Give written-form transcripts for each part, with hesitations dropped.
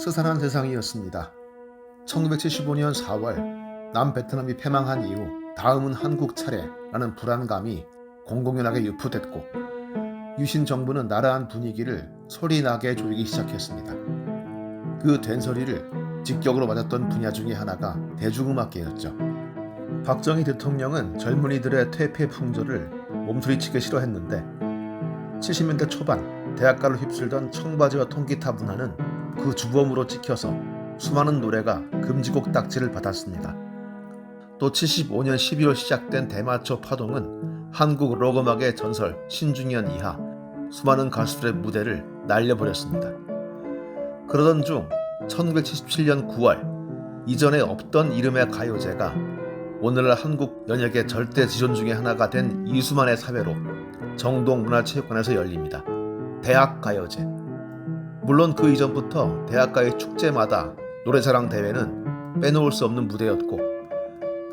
스산한 세상이었습니다. 1975년 4월 남베트남이 패망한 이후 다음은 한국 차례라는 불안감이 공공연하게 유포됐고 유신 정부는 나라한 분위기를 소리나게 조이기 시작했습니다. 그 된소리를 직격으로 맞았던 분야 중에 하나가 대중음악계였죠. 박정희 대통령은 젊은이들의 퇴폐 풍조를 몸소리치게 싫어했는데 70년대 초반 대학가를 휩쓸던 청바지와 통기타 문화는 그 주범으로 찍혀서 수많은 노래가 금지곡 딱지를 받았습니다. 또 75년 12월 시작된 대마초 파동은 한국 록음악의 전설 신중현 이하 수많은 가수들의 무대를 날려버렸습니다. 그러던 중 1977년 9월 이전에 없던 이름의 가요제가 오늘날 한국 연예계 절대 지존 중에 하나가 된 이수만의 사회로 정동문화체육관에서 열립니다. 대학가요제. 물론 그 이전부터 대학가의 축제마다 노래자랑 대회는 빼놓을 수 없는 무대였고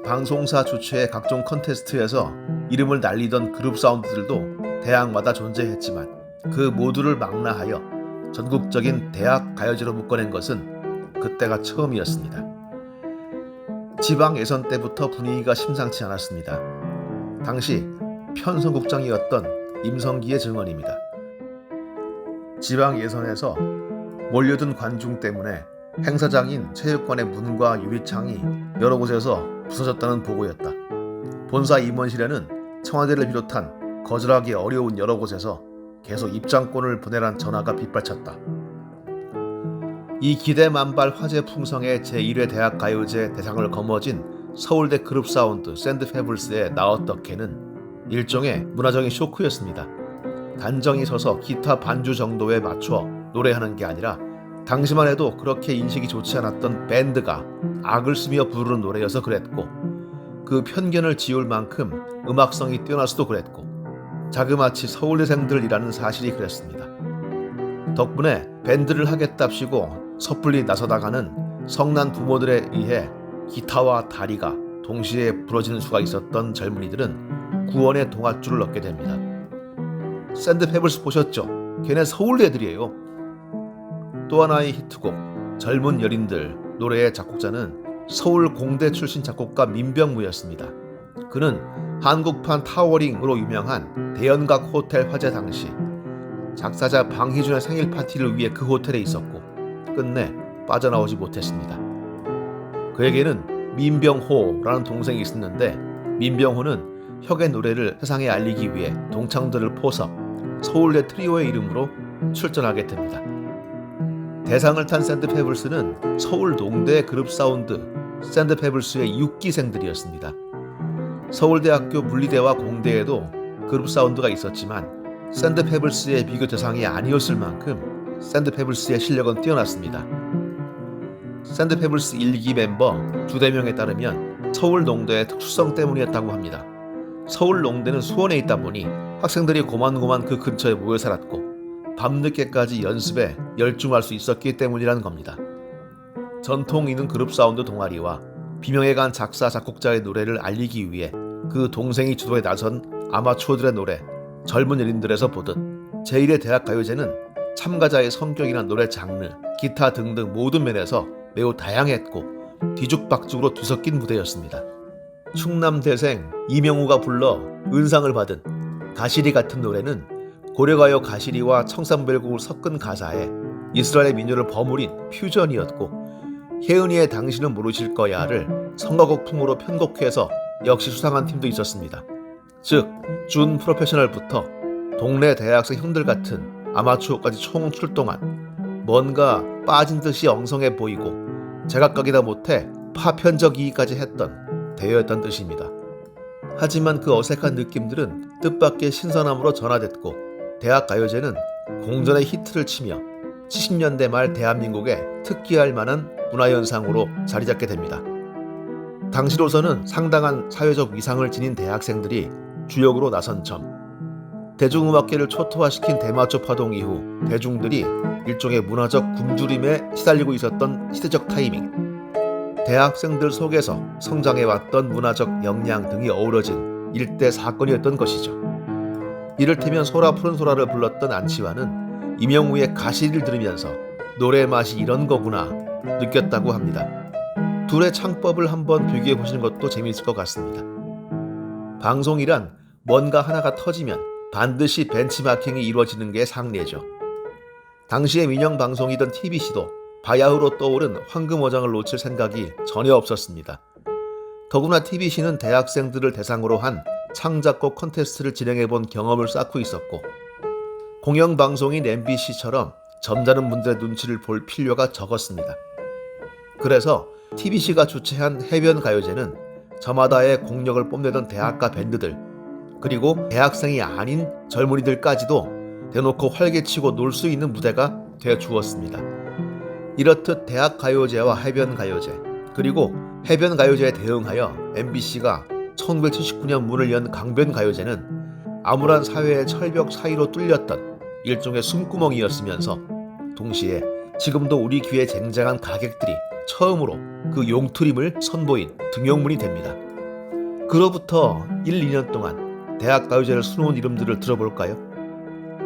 방송사 주최의 각종 컨테스트에서 이름을 날리던 그룹 사운드들도 대학마다 존재했지만 그 모두를 망라하여 전국적인 대학가요제로 묶어낸 것은 그때가 처음이었습니다. 지방 예선 때부터 분위기가 심상치 않았습니다. 당시 편성국장이었던 임성기의 증언입니다. 지방 예선에서 몰려든 관중 때문에 행사장인 체육관의 문과 유리창이 여러 곳에서 부서졌다는 보고였다. 본사 임원실에는 청와대를 비롯한 거절하기 어려운 여러 곳에서 계속 입장권을 보내란 전화가 빗발쳤다. 이 기대만발 화제 풍성의 제1회 대학가요제 대상을 거머쥔 서울대 그룹 사운드 샌드페블스의 나 어떻게는 일종의 문화적인 쇼크였습니다. 단정히 서서 기타 반주 정도에 맞춰 노래하는 게 아니라 당시만 해도 그렇게 인식이 좋지 않았던 밴드가 악을 쓰며 부르는 노래여서 그랬고 그 편견을 지울 만큼 음악성이 뛰어나서도 그랬고 자그마치 서울대생들이라는 사실이 그랬습니다. 덕분에 밴드를 하겠답시고 섣불리 나서다가는 성난 부모들에 의해 기타와 다리가 동시에 부러지는 수가 있었던 젊은이들은 구원의 동아줄을 얻게 됩니다. 샌드페블스 보셨죠? 걔네 서울대 애들이에요. 또 하나의 히트곡 젊은 여린들 노래의 작곡자는 서울 공대 출신 작곡가 민병무였습니다. 그는 한국판 타워링으로 유명한 대연각 호텔 화재 당시 작사자 방희준의 생일 파티를 위해 그 호텔에 있었고 끝내 빠져나오지 못했습니다. 그에게는 민병호라는 동생이 있었는데 민병호는 혁의 노래를 세상에 알리기 위해 동창들을 포섭 서울대 트리오의 이름으로 출전하게 됩니다. 대상을 탄 샌드페블스는 서울 농대 그룹 사운드 샌드페블스의 6기생들이었습니다. 서울대학교 물리대와 공대에도 그룹 사운드가 있었지만 샌드페블스의 비교 대상이 아니었을 만큼 샌드페블스의 실력은 뛰어났습니다. 샌드페블스 1기 멤버 주대명에 따르면 서울 농대의 특수성 때문이었다고 합니다. 서울 농대는 수원에 있다 보니 학생들이 고만고만 그 근처에 모여 살았고 밤늦게까지 연습에 열중할 수 있었기 때문이라는 겁니다. 전통 있는 그룹 사운드 동아리와 비명에 간 작사 작곡자의 노래를 알리기 위해 그 동생이 주도에 나선 아마추어들의 노래 젊은 여린들에서 보듯 제1회 대학가요제는 참가자의 성격이나 노래 장르, 기타 등등 모든 면에서 매우 다양했고 뒤죽박죽으로 뒤섞인 무대였습니다. 충남대생 이명우가 불러 은상을 받은 가시리 같은 노래는 고려가요 가시리와 청산별곡을 섞은 가사에 이스라엘의 민요를 버무린 퓨전이었고 혜은이의 당신은 모르실 거야를 성가곡풍으로 편곡해서 역시 수상한 팀도 있었습니다. 즉 준 프로페셔널부터 동네 대학생 형들 같은 아마추어까지 총 출동한 뭔가 빠진 듯이 엉성해 보이고 제각각이다 못해 파편적이기까지 했던 대회였던 뜻입니다. 하지만 그 어색한 느낌들은 뜻밖의 신선함으로 전화됐고 대학가요제는 공전의 히트를 치며 70년대 말 대한민국에 특기할 만한 문화현상으로 자리잡게 됩니다. 당시로서는 상당한 사회적 위상을 지닌 대학생들이 주역으로 나선 점, 대중음악계를 초토화시킨 대마초 파동 이후 대중들이 일종의 문화적 굶주림에 시달리고 있었던 시대적 타이밍, 대학생들 속에서 성장해왔던 문화적 역량 등이 어우러진 일대 사건이었던 것이죠. 이를테면 소라 푸른 소라를 불렀던 안치환은 이명우의 가시리를 들으면서 노래 맛이 이런 거구나 느꼈다고 합니다. 둘의 창법을 한번 비교해 보시는 것도 재미있을 것 같습니다. 방송이란 뭔가 하나가 터지면 반드시 벤치마킹이 이루어지는 게 상례죠. 당시의 민영 방송이던 TBC도 바야흐로 떠오른 황금어장을 놓칠 생각이 전혀 없었습니다. 더구나 TBC는 대학생들을 대상으로 한 창작곡 콘테스트를 진행해본 경험을 쌓고 있었고, 공영방송인 MBC처럼 점잖은 분들의 눈치를 볼 필요가 적었습니다. 그래서 TBC가 주최한 해변가요제는 저마다의 공력을 뽐내던 대학가 밴드들, 그리고 대학생이 아닌 젊은이들까지도 대놓고 활개치고 놀 수 있는 무대가 되어주었습니다. 이렇듯 대학가요제와 해변가요제, 그리고 해변가요제에 대응하여 MBC가 1979년 문을 연 강변가요제는 암울한 사회의 철벽 사이로 뚫렸던 일종의 숨구멍이었으면서 동시에 지금도 우리 귀에 쟁쟁한 가객들이 처음으로 그 용투림을 선보인 등용문이 됩니다. 그로부터 1, 2년 동안 대학가요제를 수놓은 이름들을 들어볼까요?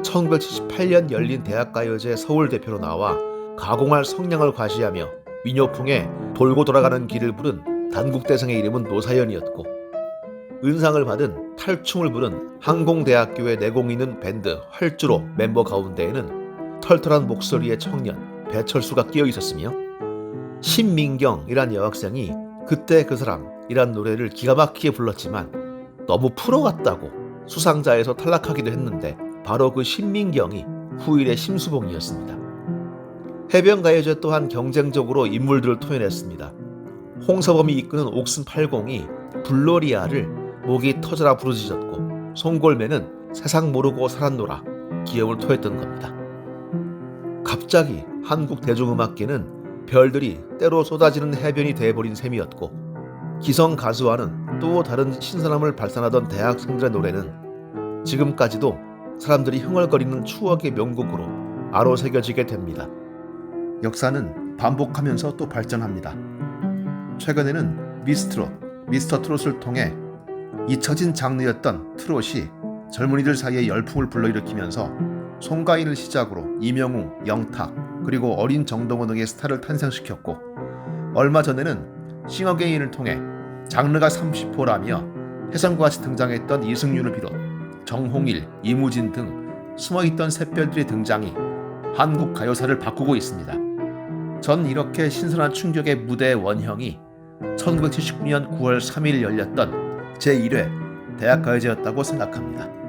1978년 열린 대학가요제 서울대표로 나와 가공할 성량을 과시하며 민요풍에 돌고 돌아가는 길을 부른 단국대성의 이름은 노사연이었고, 은상을 받은 탈춤을 부른 항공대학교의 내공있는 밴드 활주로 멤버 가운데에는 털털한 목소리의 청년 배철수가 끼어 있었으며, 신민경이란 여학생이 그때 그 사람이란 노래를 기가 막히게 불렀지만 너무 프로 같다고 수상자에서 탈락하기도 했는데, 바로 그 신민경이 후일의 심수봉이었습니다. 해변가요제 또한 경쟁적으로 인물들을 토해냈습니다. 홍서범이 이끄는 옥슨80이 블로리아를 목이 터져라 부르짖었고, 송골매는 세상 모르고 살았노라 기염을 토했던 겁니다. 갑자기 한국 대중음악계는 별들이 때로 쏟아지는 해변이 돼버린 셈이었고, 기성 가수와는 또 다른 신선함을 발산하던 대학생들의 노래는 지금까지도 사람들이 흥얼거리는 추억의 명곡으로 아로새겨지게 됩니다. 역사는 반복하면서 또 발전합니다. 최근에는 미스트롯, 미스터트롯을 통해 잊혀진 장르였던 트롯이 젊은이들 사이에 열풍을 불러일으키면서 송가인을 시작으로 이명웅, 영탁, 그리고 어린 정동원 등의 스타를 탄생시켰고, 얼마 전에는 싱어게인을 통해 장르가 30호라며 혜성과 같이 등장했던 이승윤을 비롯 정홍일, 이무진 등 숨어있던 샛별들의 등장이 한국 가요사를 바꾸고 있습니다. 전 이렇게 신선한 충격의 무대의 원형이 1979년 9월 3일 열렸던 제1회 대학가요제였다고 생각합니다.